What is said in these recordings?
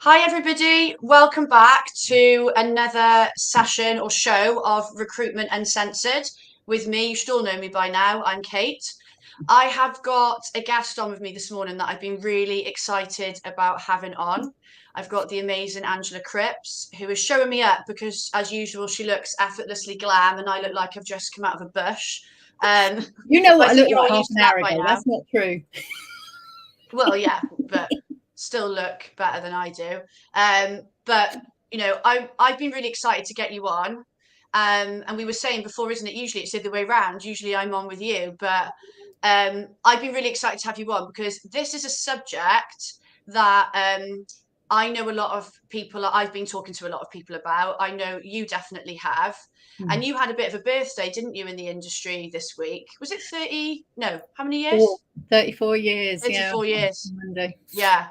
Hi, everybody. Welcome back to another session or show of Recruitment Uncensored with me. You should all know me by now. I'm Kate. I have got a guest on with me this morning that I've been really excited about having on. I've got the amazing Angela Cripps, who is showing me up because, as usual, she looks effortlessly glam and I look like I've just come out of a bush. Um, You know but what I I think looked you're like all half used an to that hour by ago. now. That's not true. Well, yeah, but still look better than I do. But I've been really excited to get you on. And we were saying before, isn't it? Usually it's the other way around. Usually I'm on with you, but I've been really excited to have you on because this is a subject that I know a lot of people. I've been talking to a lot of people about. I know you definitely have. And you had a bit of a birthday, didn't you, in the industry this week? Was it 30? No, how many Four, years? 34 years, yeah, 34 on years. Monday. Yeah.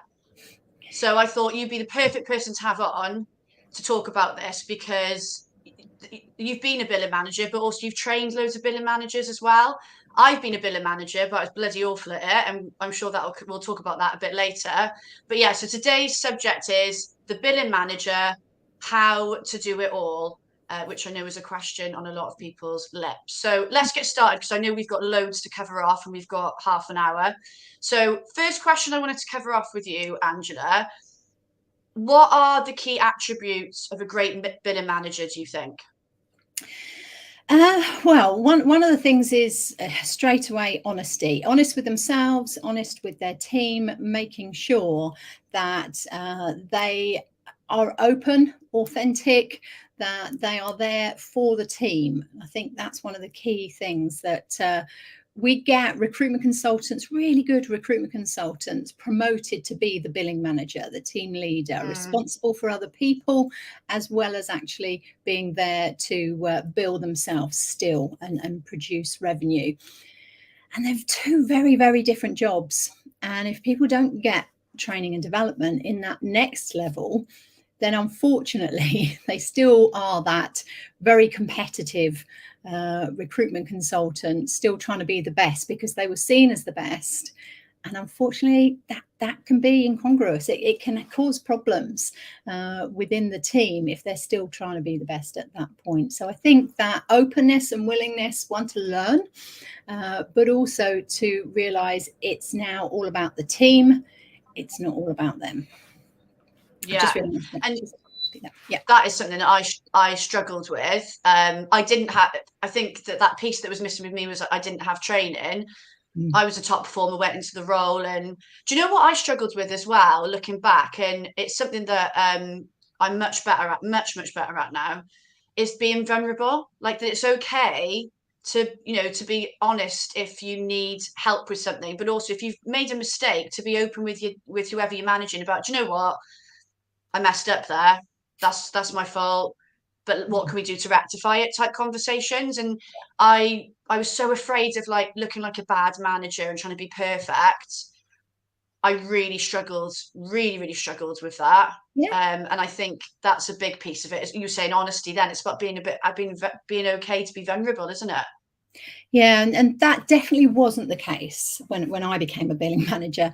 So I thought you'd be the perfect person to have on to talk about this because you've been a billing manager, but also you've trained loads of billing managers as well. I've been a billing manager, but I was bloody awful at it, and I'm sure that we'll talk about that a bit later. But yeah, so today's subject is the billing manager, how to do it all, which I know is a question on a lot of people's lips. So let's get started because I know we've got loads to cover off and we've got half an hour. So first question I wanted to cover off with you, Angela. What are the key attributes of a great billing manager, do you think? Well, one of the things is straight away honesty. Honest with themselves, honest with their team, making sure that they are open, authentic, that they are there for the team. I think that's one of the key things that we get recruitment consultants, really good recruitment consultants, promoted to be the billing manager, the team leader, responsible for other people, as well as actually being there to bill themselves still and produce revenue. And they're two very, very different jobs. And if people don't get training and development in that next level, then unfortunately they still are that very competitive recruitment consultant, still trying to be the best because they were seen as the best. And unfortunately, that can be incongruous. It can cause problems within the team if they're still trying to be the best at that point. So I think that openness and willingness, one, to learn, but also to realize it's now all about the team. It's not all about them. I Yeah. just realized that. And Yeah. that is something that I struggled with. I didn't have. I think that piece that was missing with me was I didn't have training. Mm. I was a top performer, went into the role, and do you know what I struggled with as well? Looking back, and it's something that I'm much better at now, is being vulnerable. Like that, it's okay to be honest if you need help with something, but also if you've made a mistake, to be open with whoever you're managing about. Do you know what? I messed up there. That's my fault. But what can we do to rectify it? Type conversations. And I was so afraid of like looking like a bad manager and trying to be perfect. I really struggled with that. Yeah. And I think that's a big piece of it. As you were saying, honesty. Then it's about being okay to be vulnerable, isn't it? Yeah, and that definitely wasn't the case when I became a billing manager.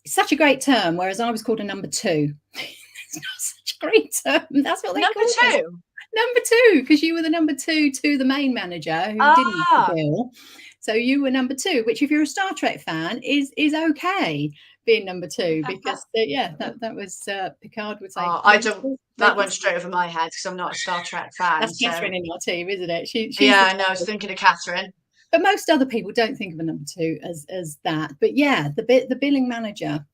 It's such a great term, whereas I was called a number two. It's not such a great term. That's what they Number called us. two. Number two, because you were the number two to the main manager who didn't have to Ah, bill. So you were number two, which if you're a Star Trek fan is okay being number two because yeah, that was Picard would say oh, I make it don't. stop, That make it went stop. straight over my head because I'm not a Star Trek fan. That's So Catherine in our team, isn't it? She's yeah, the I know. I was thinking of Catherine. but most other people don't think of a number two as that. But yeah, the billing manager,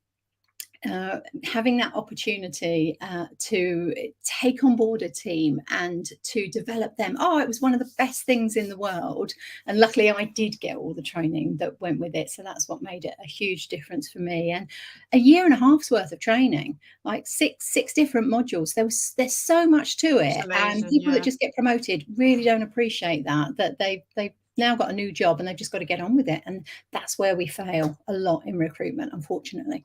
having that opportunity to take on board a team and to develop them. Oh, it was one of the best things in the world. And luckily I did get all the training that went with it. So that's what made it a huge difference for me. And a year and a half's worth of training, like six different modules. There's so much to It's it. And amazing. people that Yeah. just get promoted really don't appreciate that they've now got a new job and they've just got to get on with it. And that's where we fail a lot in recruitment, unfortunately.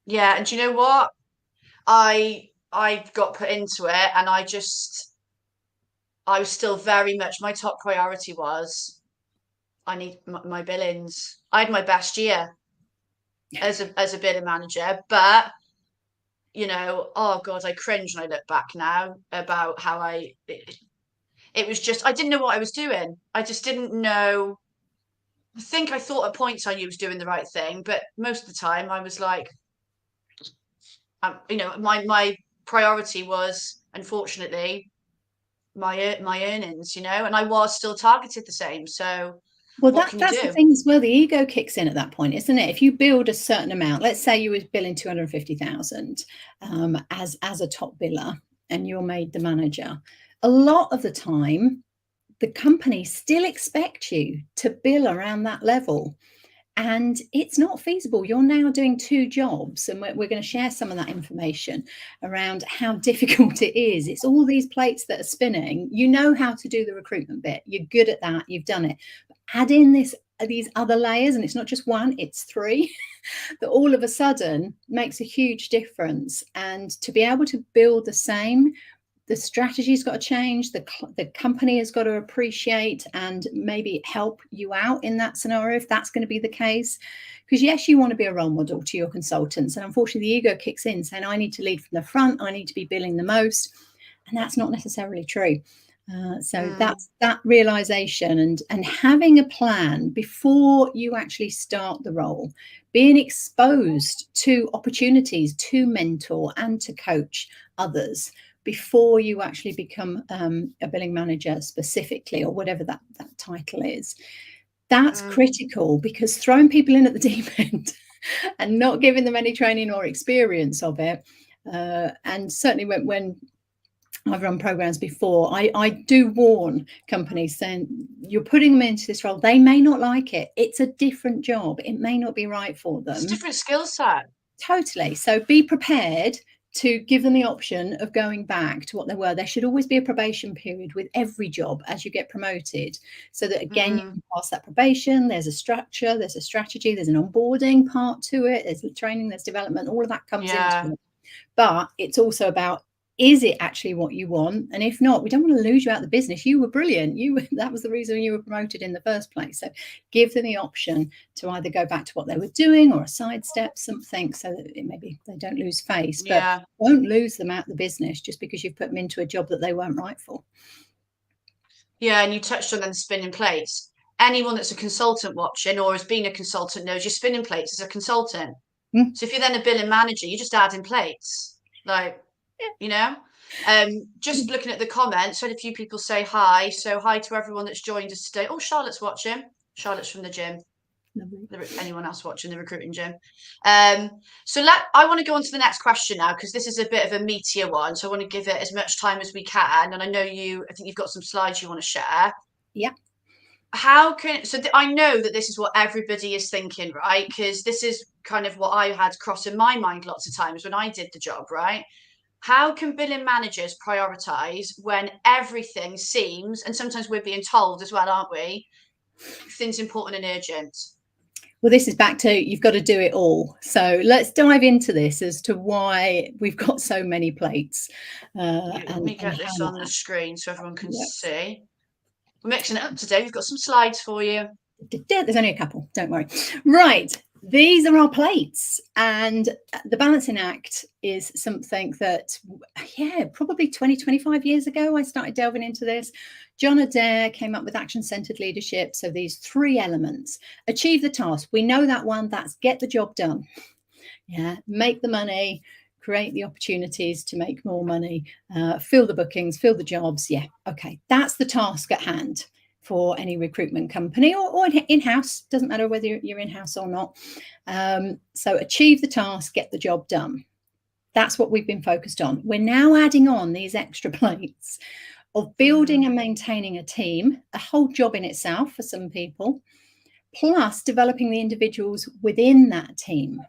Yeah, and do you know what? I got put into it, and I was still very much my top priority was I need my billings. I had my best year as a billing manager, but oh God, I cringe when I look back now about how it was just, I didn't know what I was doing. I just didn't know. I think I thought at points I knew I was doing the right thing, but most of the time I was like, my priority was, unfortunately, my earnings, and I was still targeted the same. So Well, what can you that's the do? thing as well. The ego kicks in at that point, isn't it? If you build a certain amount, let's say you were billing 250,000 as a top biller, and you're made the manager, a lot of the time, the company still expect you to bill around that level. And it's not feasible. You're now doing two jobs, and we're going to share some of that information around how difficult it is. It's all these plates that are spinning. You know how to do the recruitment bit. You're good at that. You've done it. But add in these other layers, and it's not just one, it's three, that all of a sudden makes a huge difference. And to be able to build the same, the strategy's got to change, the company has got to appreciate and maybe help you out in that scenario if that's going to be the case. Because yes, you want to be a role model to your consultants, and unfortunately the ego kicks in saying, I need to lead from the front, I need to be billing the most, and that's not necessarily true. So that's that realization and having a plan before you actually start the role, being exposed to opportunities to mentor and to coach others before you actually become a billing manager specifically, or whatever that title is. That's critical, because throwing people in at the deep end and not giving them any training or experience of it, and certainly when I've run programs before, I do warn companies saying, you're putting them into this role, they may not like it. It's a different job. It may not be right for them. It's a different skill set. Totally. So be prepared to give them the option of going back to what they were. There should always be a probation period with every job as you get promoted, so that again, you can pass that probation. There's a structure, there's a strategy, there's an onboarding part to it, there's training, there's development, all of that comes into it. But it's also about, is it actually what you want? And if not, we don't want to lose you out of the business. You were brilliant. That was the reason you were promoted in the first place. So give them the option to either go back to what they were doing or a sidestep something, so that maybe they don't lose face. But won't lose them out of the business just because you've put them into a job that they weren't right for. Yeah, and you touched on them spinning plates. Anyone that's a consultant watching or has been a consultant knows you're spinning plates as a consultant. So if you're then a billing manager, you're just adding plates. Like, just looking at the comments, I had a few people say hi. So hi to everyone that's joined us today. Oh, Charlotte's watching. Charlotte's from the gym. Anyone else watching the recruiting gym? I want to go on to the next question now, because this is a bit of a meatier one. So I want to give it as much time as we can. And I think you've got some slides you want to share. Yeah. I know that this is what everybody is thinking, right? Because this is kind of what I had crossing my mind lots of times when I did the job, right? How can billing managers prioritize when everything seems, and sometimes we're being told as well, aren't we, things important and urgent? Well, this is back to, you've got to do it all. So let's dive into this as to why we've got so many plates. Let me get this on the screen so everyone can see. We're mixing it up today. We've got some slides for you. There's only a couple, don't worry. Right, these are our plates, and the balancing act is something that, probably 25 years ago, I started delving into this. John Adair came up with action-centered leadership. So these three elements: achieve the task. We know that one, that's get the job done. Make the money, create the opportunities to make more money, fill the bookings, fill the jobs. Okay, that's the task at hand for any recruitment company or in-house. Doesn't matter whether you're in-house or not. So achieve the task, get the job done. That's what we've been focused on. We're now adding on these extra plates of building and maintaining a team, a whole job in itself for some people, plus developing the individuals within that team.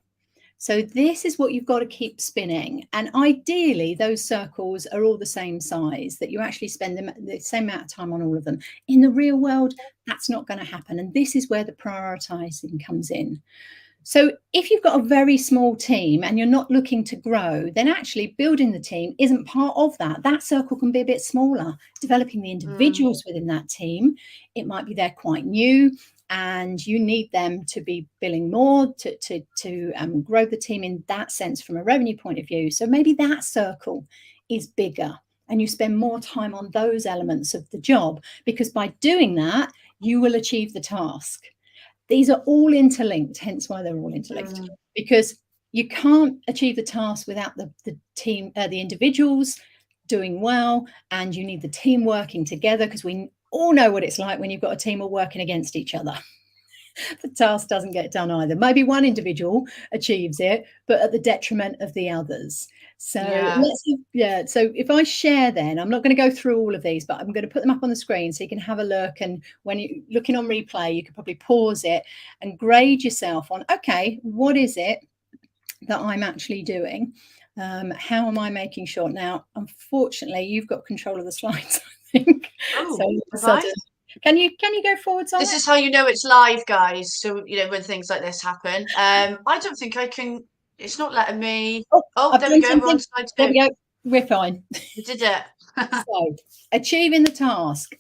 So this is what you've got to keep spinning. And ideally, those circles are all the same size, that you actually spend the same amount of time on all of them. In the real world, that's not going to happen. And this is where the prioritizing comes in. So if you've got a very small team and you're not looking to grow, then actually building the team isn't part of that. That circle can be a bit smaller. Developing the individuals within that team, it might be they're quite new. and you need them to be billing more to grow the team in that sense from a revenue point of view. So maybe that circle is bigger and you spend more time on those elements of the job, because by doing that, you will achieve the task. These are all interlinked, hence why they're all interlinked, because you can't achieve the task without the team, the individuals doing well, and you need the team working together, because we all know what it's like when you've got a team all working against each other. The task doesn't get done either. Maybe one individual achieves it, but at the detriment of the others. So so if I share, then I'm not going to go through all of these, but I'm going to put them up on the screen so you can have a look. And when you're looking on replay, you can probably pause it and grade yourself on, okay, what is it that I'm actually doing? How am I making sure? Now, unfortunately, you've got control of the slides, I think. So can you go forwards on this? Is how you know it's live, guys. So you know when things like this happen. I don't think I can. It's not letting me. Oh, there we go. We're on slide 2. There we go. We're fine. You did it. So, achieving the task.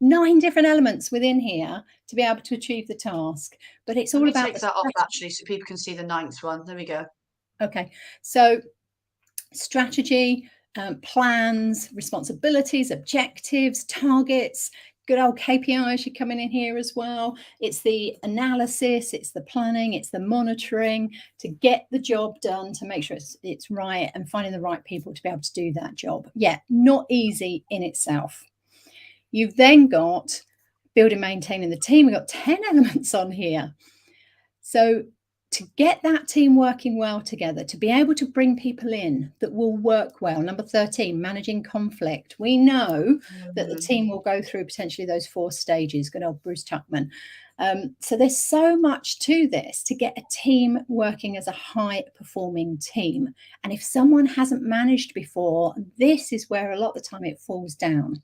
9 different elements within here to be able to achieve the task. But it's all about. Take that off actually, so people can see the 9th one. There we go. Okay. So, strategy, plans, responsibilities, objectives, targets. Good old KPIs should come in here as well. It's the analysis, it's the planning, it's the monitoring to get the job done, to make sure it's right, and finding the right people to be able to do that job. Yeah, not easy in itself. You've then got building, maintaining the team. We've got 10 elements on here. So to get that team working well together, to be able to bring people in that will work well. Number 13, managing conflict. We know that the team will go through potentially those 4 stages. Good old Bruce Tuckman. So there's so much to this to get a team working as a high performing team. And if someone hasn't managed before, this is where a lot of the time it falls down,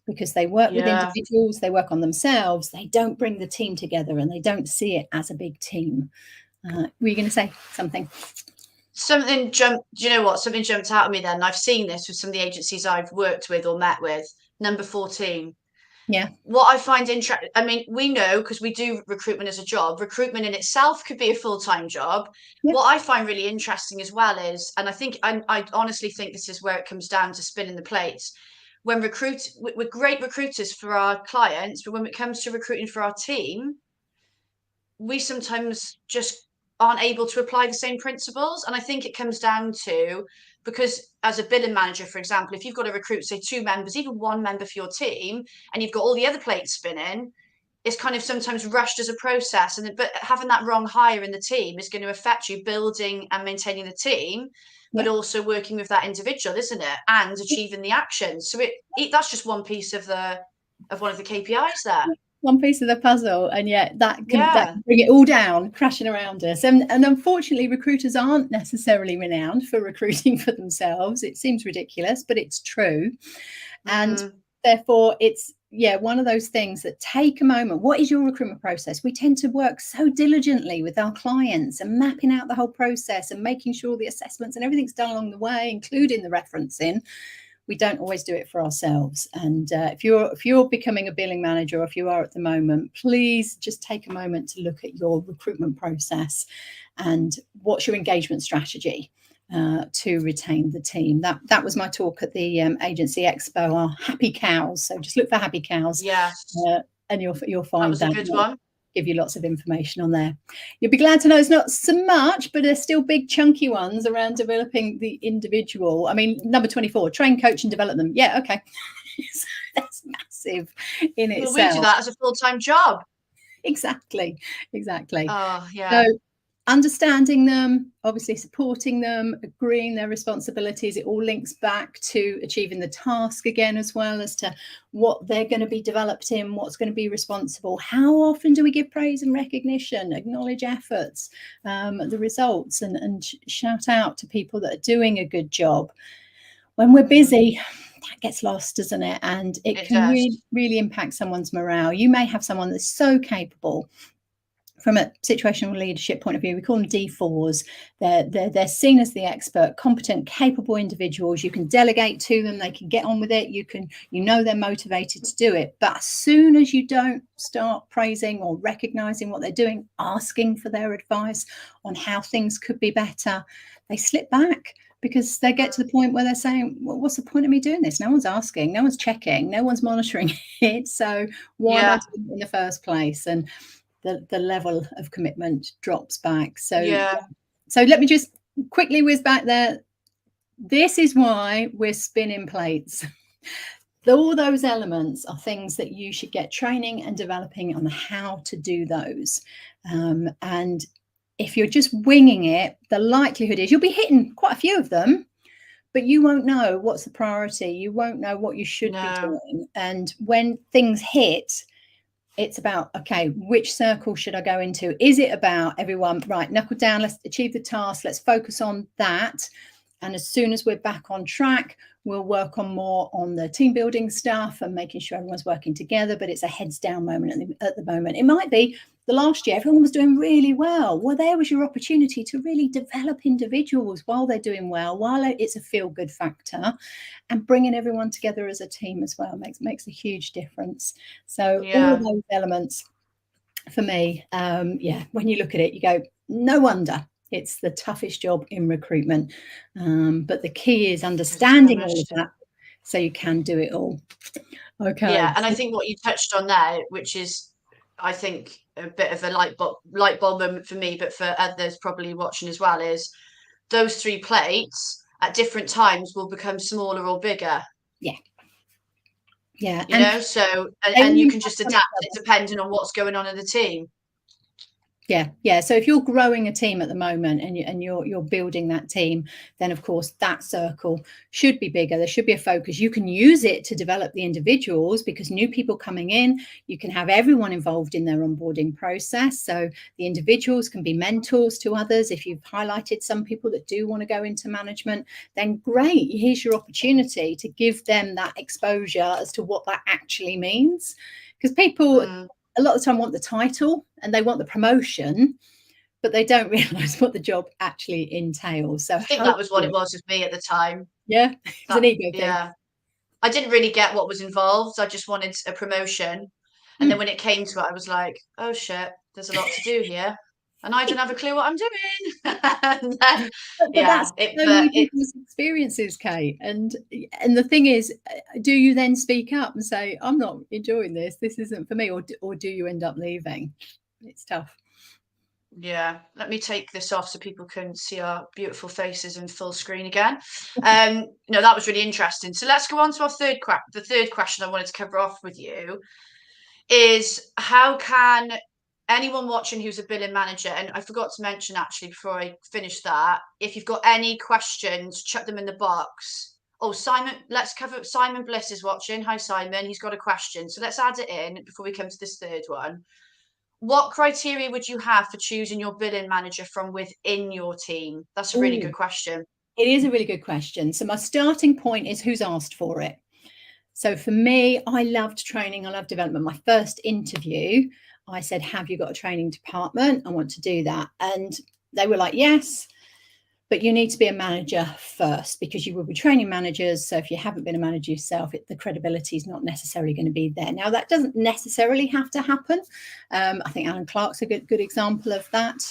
because they work with individuals, they work on themselves, they don't bring the team together, and they don't see it as a big team. Were you going to say something? Something jumped. Do you know what? Something jumped out at me then. And I've seen this with some of the agencies I've worked with or met with. Number 14. Yeah. What I find interesting, I mean, we know, because we do recruitment as a job, recruitment in itself could be a full-time job. Yeah. What I find really interesting as well is, and I think I honestly think this is where it comes down to spinning the plates. When we're great recruiters for our clients, but when it comes to recruiting for our team, we sometimes just aren't able to apply the same principles. And I think it comes down to, because as a billing manager, for example, if you've got to recruit, say, 2 members, even 1 member for your team, and you've got all the other plates spinning, it's kind of sometimes rushed as a process. But having that wrong hire in the team is going to affect you building and maintaining the team, but also working with that individual, isn't it? And achieving the actions. So that's just one piece of one of the KPIs there. One piece of the puzzle, and yet that can bring it all down, crashing around us. And unfortunately, recruiters aren't necessarily renowned for recruiting for themselves. It seems ridiculous, but it's true. And therefore, it's one of those things that take a moment. What is your recruitment process? We tend to work so diligently with our clients and mapping out the whole process and making sure the assessments and everything's done along the way, including the referencing. We don't always do it for ourselves. And if you're becoming a billing manager, or if you are at the moment, please just take a moment to look at your recruitment process and what's your engagement strategy to retain the team. That was my talk at the Agency Expo, our happy cows. So just look for happy cows. Yes. And you'll find that was a good one. Give you lots of information on there. You'll be glad to know it's not so much, but there's still big chunky ones around developing the individual. I mean, number 24, train, coach and develop them. Yeah, okay. That's massive in itself. We do that as a full-time job. Exactly. Oh, yeah. So understanding them, obviously supporting them, agreeing their responsibilities, it all links back to achieving the task again, as well as to what they're going to be developed in, what's going to be responsible. How often do we give praise and recognition, acknowledge efforts, the results, and shout out to people that are doing a good job? When we're busy, that gets lost, doesn't it? And it can really impact someone's morale. You may have someone that's so capable from a situational leadership point of view, we call them D4s. They're seen as the expert, competent, capable individuals. You can delegate to them, they can get on with it, they're motivated to do it. But as soon as you don't start praising or recognizing what they're doing, asking for their advice on how things could be better, they slip back, because they get to the point where they're saying, well, what's the point of me doing this? No one's asking, no one's checking, no one's monitoring it. So why am I doing it in the first place? And the level of commitment drops back. So let me just quickly whiz back there. This is why we're spinning plates. All those elements are things that you should get training and developing on how to do those. And if you're just winging it, the likelihood is you'll be hitting quite a few of them, but you won't know what's the priority. You won't know what you should be doing. And when things hit, it's about, okay, which circle should I go into? Is it about everyone, right, knuckle down, let's achieve the task, let's focus on that. And as soon as we're back on track, we'll work on more on the team building stuff and making sure everyone's working together. But it's a heads down moment at the moment. It might be the last year, everyone was doing really well. Well, there was your opportunity to really develop individuals while they're doing well, while it's a feel good factor, and bringing everyone together as a team as well makes a huge difference. So all of those elements for me, when you look at it, you go, no wonder it's the toughest job in recruitment. But the key is understanding all of that so you can do it all. Okay. Yeah, and I think what you touched on there, which is, I think, a bit of a light bulb moment for me, but for others probably watching as well, is those 3 plates at different times will become smaller or bigger. Yeah. So and you can just adapt it depending on what's going on in the team. Yeah. So if you're growing a team at the moment and you're building that team, then of course that circle should be bigger. There should be a focus. You can use it to develop the individuals, because new people coming in, you can have everyone involved in their onboarding process. So the individuals can be mentors to others. If you've highlighted some people that do want to go into management, then great. Here's your opportunity to give them that exposure as to what that actually means. Because people a lot of the time want the title and they want the promotion, but they don't realise what the job actually entails. So I think that was what it was with me at the time. Yeah, it's an ego thing. Yeah, I didn't really get what was involved. I just wanted a promotion, and then when it came to it, I was like, "Oh shit, there's a lot to do here," and I don't have a clue what I'm doing. And then, that's so many people's experiences, Kate. And the thing is, do you then speak up and say, "I'm not enjoying this. This isn't for me," or do you end up leaving? It's tough. Yeah, let me take this off so people can see our beautiful faces in full screen again. No, that was really interesting. So let's go on to our the third question I wanted to cover off with you is, how can anyone watching who's a billing manager, and I forgot to mention actually before I finish that, if you've got any questions, chuck them in the box. Oh, Simon, let's cover, Simon Bliss is watching. Hi, Simon. He's got a question. So let's add it in before we come to this third one. What criteria would you have for choosing your billing manager from within your team? That's a really good question. It is a really good question. So my starting point is who's asked for it. So for me, I loved training. I love development. My first interview, I said, have you got a training department? I want to do that. And they were like, yes, but you need to be a manager first, because you will be training managers. So if you haven't been a manager yourself, the credibility is not necessarily going to be there. Now, that doesn't necessarily have to happen. I think Alan Clark's a good example of that.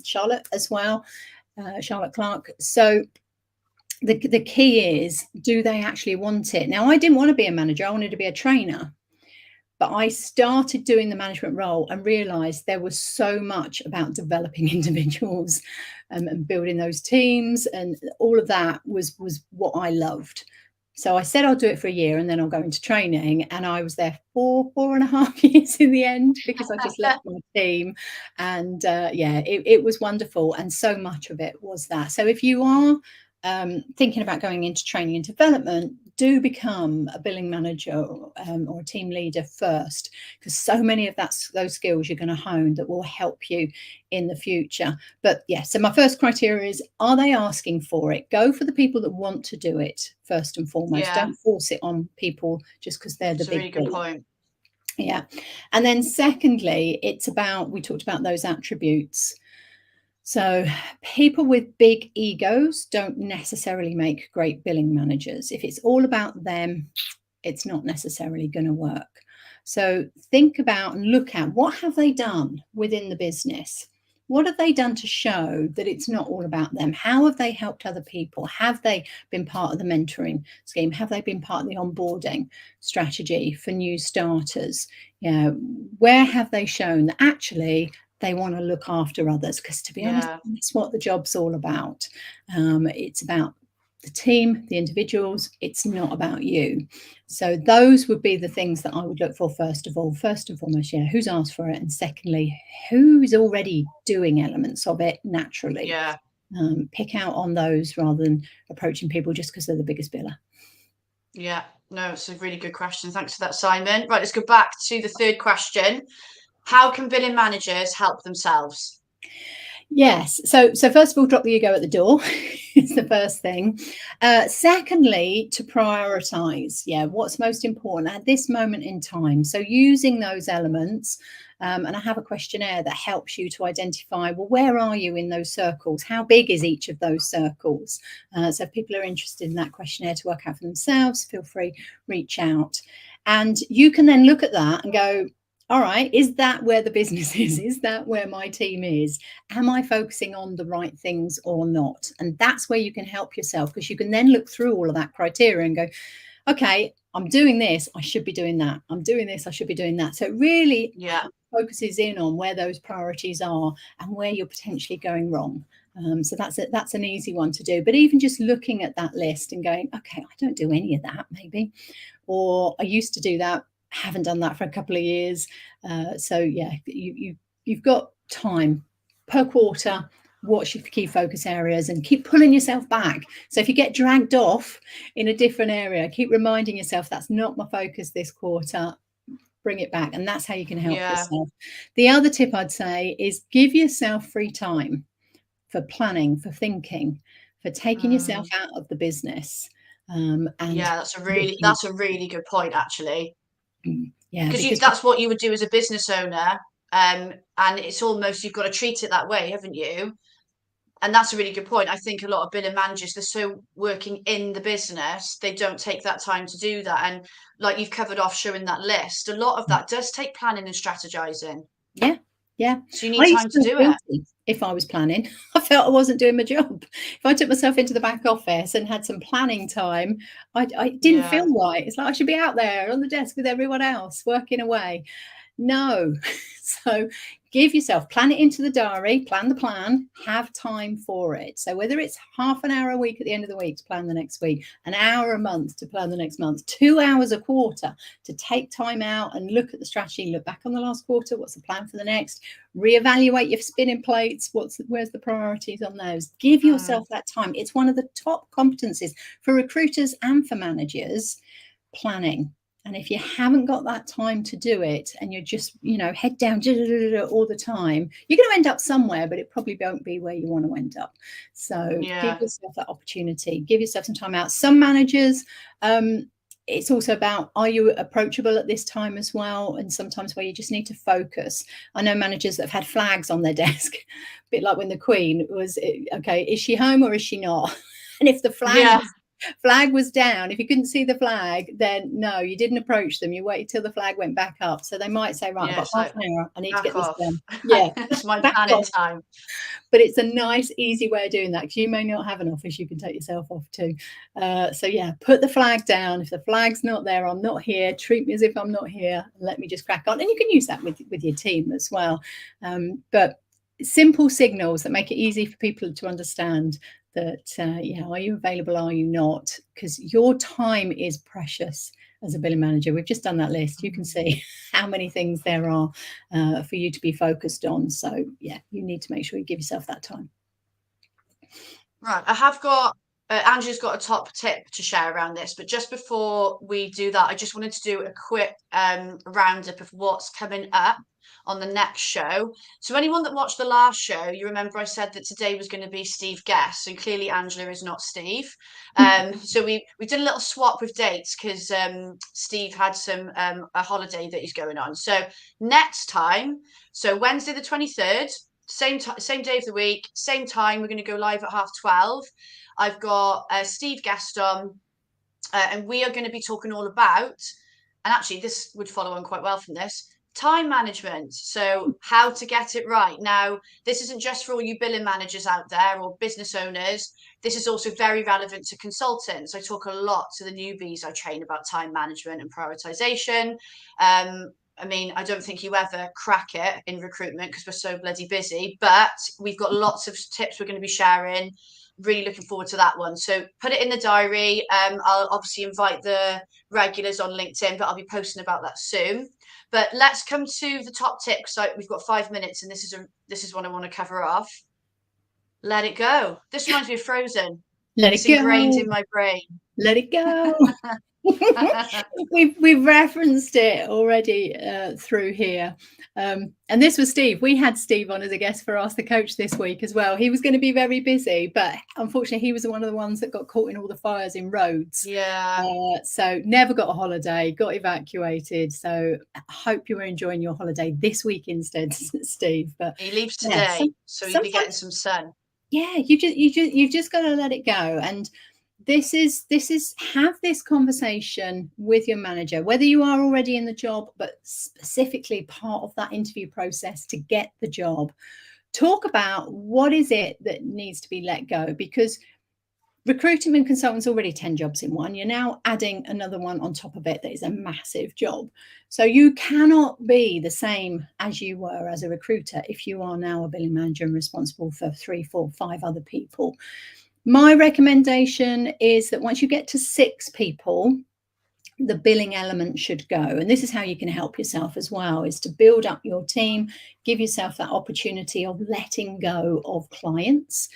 Charlotte as well, Charlotte Clark. So the key is, do they actually want it? Now, I didn't want to be a manager. I wanted to be a trainer. But I started doing the management role and realised there was so much about developing individuals and building those teams, and all of that was what I loved. So I said I'll do it for a year and then I'll go into training. And I was there for 4.5 years in the end, because I just left my team. And it was wonderful. And so much of it was that. So if you are thinking about going into training and development, do become a billing manager or a team leader first, because so many of those skills you're going to hone that will help you in the future. But yeah, so my first criteria is, are they asking for it? Go for the people that want to do it first and foremost. Don't force it on people just because they're the big. That's a really good point. Yeah. And then secondly, it's about, we talked about those attributes. So people with big egos don't necessarily make great billing managers. If it's all about them, it's not necessarily going to work. So think about and look at, what have they done within the business? What have they done to show that it's not all about them? How have they helped other people? Have they been part of the mentoring scheme? Have they been part of the onboarding strategy for new starters? You know, where have they shown that actually they want to look after others? Because to be honest, Yeah. that's what the job's all about. It's about the team, the individuals. It's not about you. So those would be the things that I would look for first of all. First and foremost, yeah, who's asked for it, and secondly, who's already doing elements of it naturally. Yeah. Pick out on those rather than approaching people just because they're the biggest biller. Yeah. No, it's a really good question. Thanks for that, Simon. Right, let's go back to the third question. How can billing managers help themselves? Yes. So first of all, drop the ego at the door is the first thing. Secondly, to prioritize. Yeah, what's most important at this moment in time. So using those elements. And I have a questionnaire that helps you to identify, well, where are you in those circles? How big is each of those circles? So if people are interested in that questionnaire to work out for themselves, feel free, reach out. And you can then look at that and go, all right, is that where the business is? Is that where my team is? Am I focusing on the right things or not? And that's where you can help yourself, because you can then look through all of that criteria and go, okay, I'm doing this, I should be doing that. I'm doing this, I should be doing that. So it really focuses in on where those priorities are and where you're potentially going wrong. So that's an easy one to do. But even just looking at that list and going, okay, I don't do any of that maybe, or I used to do that, haven't done that for a couple of years. So yeah, you've got time per quarter. What's your key focus areas, and keep pulling yourself back. So if you get dragged off in a different area, keep reminding yourself, that's not my focus this quarter. Bring it back. And that's how you can help yourself. The other tip I'd say is give yourself free time for planning, for thinking, for taking yourself out of the business. And yeah, that's a really good point, actually. Yeah, because that's what you would do as a business owner, and it's almost, you've got to treat it that way, haven't you? And that's a really good point. I think a lot of billing managers, they're so working in the business, they don't take that time to do that. And like you've covered off showing that list, a lot of that does take planning and strategizing. Yeah. So you need I used time to to feel do it. guilty if I was planning. I felt I wasn't doing my job. If I took myself into the back office and had some planning time, I didn't feel right. It's like I should be out there on the desk with everyone else working away. No. So give yourself, plan it into the diary, plan the plan, have time for it. So whether it's half an hour a week at the end of the week to plan the next week, an hour a month to plan the next month, 2 hours a quarter to take time out and look at the strategy, look back on the last quarter, what's the plan for the next, reevaluate your spinning plates, where's the priorities on those. Give yourself that time. It's one of the top competencies for recruiters and for managers, planning. And if you haven't got that time to do it, and you're just, head down all the time, you're going to end up somewhere, but it probably won't be where you want to end up. So give yourself that opportunity, give yourself some time out. Some managers, it's also about, are you approachable at this time as well? And sometimes where you just need to focus. I know managers that have had flags on their desk, a bit like when the Queen was, okay, is she home or is she not? And if the flag was down, if you couldn't see the flag, then no, you didn't approach them. You waited till the flag went back up. So they might say, right, I've got half an hour, I need to get this done. Yeah, it's my planning time. But it's a nice, easy way of doing that, because you may not have an office you can take yourself off to. So yeah, put the flag down. If the flag's not there, I'm not here. Treat me as if I'm not here. Let me just crack on. And you can use that with your team as well. But simple signals that make it easy for people to understand that, are you available? Are you not? Because your time is precious as a billing manager. We've just done that list. You can see how many things there are for you to be focused on. So yeah, you need to make sure you give yourself that time. Right. I have got, Andrew's got a top tip to share around this, but just before we do that, I just wanted to do a quick roundup of what's coming up. on the next show. So anyone that watched the last show, you remember I said that today was going to be Steve Guest, and clearly Angela is not Steve. So we did a little swap with dates because Steve had a holiday that he's going on. So next time, so Wednesday the 23rd, same day of the week, same time, we're going to go live at 12:30. I've got Steve Guest on, and we are going to be talking all about, and actually this would follow on quite well from this, time management. So how to get it right. Now, this isn't just for all you billing managers out there or business owners. This is also very relevant to consultants. I talk a lot to the newbies I train about time management and prioritization. I mean, I don't think you ever crack it in recruitment because we're so bloody busy, but we've got lots of tips we're going to be sharing. Really looking forward to that one. So put it in the diary. I'll obviously invite the regulars on LinkedIn, but I'll be posting about that soon. But let's come to the top tips. So we've got 5 minutes, and this is what I want to cover off. Let it go. This reminds me of Frozen. It's ingrained in my brain. Let it go. we've referenced it already through here, and this was Steve. We had Steve on as a guest for Ask the Coach this week as well. He was going to be very busy, but unfortunately he was one of the ones that got caught in all the fires in Rhodes. So never got a holiday, got evacuated. So I hope you were enjoying your holiday this week instead, Steve. But he leaves today, so he'll be getting some sun. Yeah, you've just got to let it go. And this is have this conversation with your manager, whether you are already in the job, but specifically part of that interview process to get the job. Talk about what is it that needs to be let go, because recruitment consultants already 10 jobs in one. You're now adding another one on top of it that is a massive job. So you cannot be the same as you were as a recruiter if you are now a billing manager and responsible for 3, 4, 5 other people. My recommendation is that once you get to 6 people, the billing element should go. And this is how you can help yourself as well, is to build up your team, give yourself that opportunity of letting go of clients.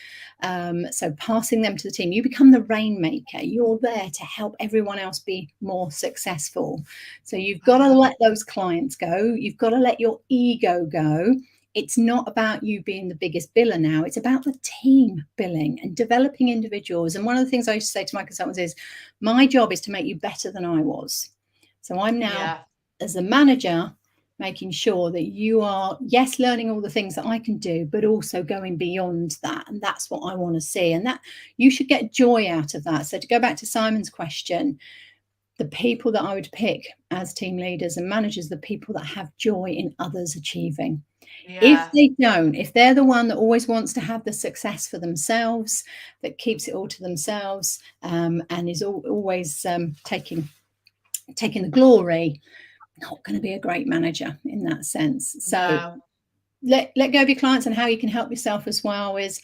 So passing them to the team, you become the rainmaker. You're there to help everyone else be more successful. So you've got to let those clients go. You've got to let your ego go. It's not about you being the biggest biller now. It's about the team billing and developing individuals. And one of the things I used to say to my consultants is, my job is to make you better than I was. So I'm now, as a manager, making sure that you are, yes, learning all the things that I can do, but also going beyond that. And that's what I want to see. And that you should get joy out of that. So to go back to Simon's question, the people that I would pick as team leaders and managers, the people that have joy in others achieving. If they don't, if they're the one that always wants to have the success for themselves, that keeps it all to themselves, and is always taking the glory, not going to be a great manager in that sense. So let go of your clients. And how you can help yourself as well is,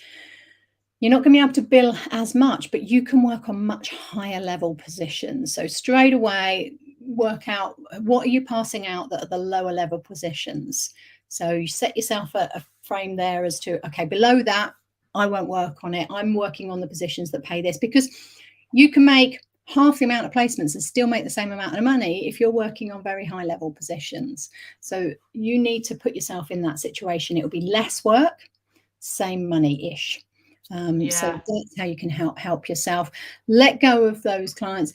you're not going to be able to bill as much, but you can work on much higher level positions. So straight away, work out what are you passing out that are the lower level positions. So you set yourself a frame there as to, okay, below that, I won't work on it. I'm working on the positions that pay this, because you can make half the amount of placements and still make the same amount of money if you're working on very high level positions. So you need to put yourself in that situation. It will be less work, same money-ish. So that's how you can help yourself. Let go of those clients.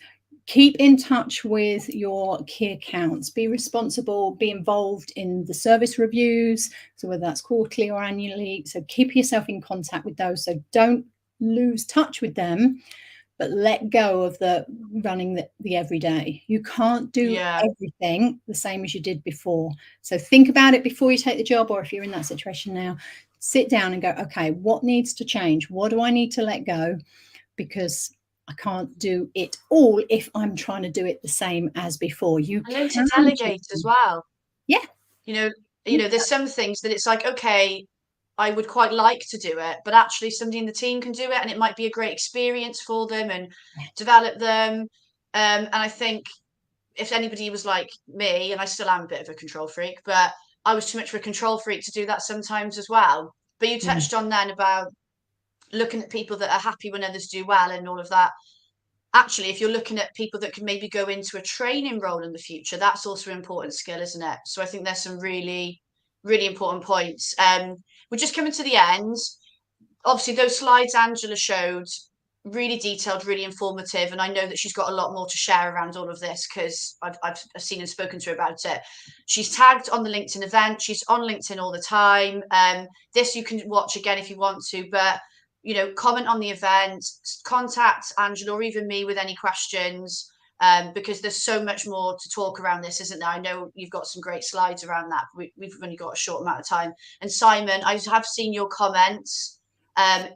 Keep in touch with your key accounts. Be responsible, be involved in the service reviews, so whether that's quarterly or annually. So keep yourself in contact with those. So don't lose touch with them, but let go of the running the everyday. You can't do everything the same as you did before. So think about it before you take the job, or if you're in that situation now, sit down and go, okay, what needs to change? What do I need to let go? Because I can't do it all if I'm trying to do it the same as before. You learn to delegate as well. Yeah. You know, there's some things that it's like, okay, I would quite like to do it, but actually somebody in the team can do it, and it might be a great experience for them and develop them. And I think if anybody was like me, and I still am a bit of a control freak, but I was too much of a control freak to do that sometimes as well. But you touched on then about looking at people that are happy when others do well and all of that. Actually, if you're looking at people that can maybe go into a training role in the future, that's also an important skill, isn't it? So I think there's some really really important points. We're just coming to the end. Obviously, those slides Angela showed, really detailed, really informative, and I know that she's got a lot more to share around all of this because I've seen and spoken to her about it. She's tagged on the LinkedIn event. She's on LinkedIn all the time. This you can watch again if you want to, but you know, comment on the event, contact Angela or even me with any questions. Because there's so much more to talk around this, isn't there? I know you've got some great slides around that. We've only got a short amount of time. And Simon, I have seen your comments.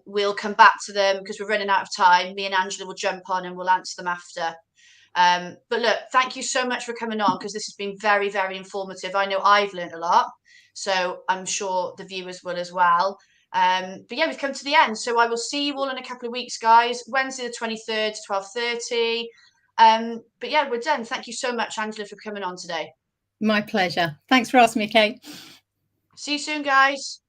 We'll come back to them because we're running out of time. Me and Angela will jump on and we'll answer them after. But look, thank you so much for coming on because this has been very, very informative. I know I've learned a lot, so I'm sure the viewers will as well. But yeah, we've come to the end. So I will see you all in a couple of weeks, guys. Wednesday the 23rd, 12:30. But yeah, we're done. Thank you so much, Angela, for coming on today. My pleasure. Thanks for asking me, Kate. See you soon, guys.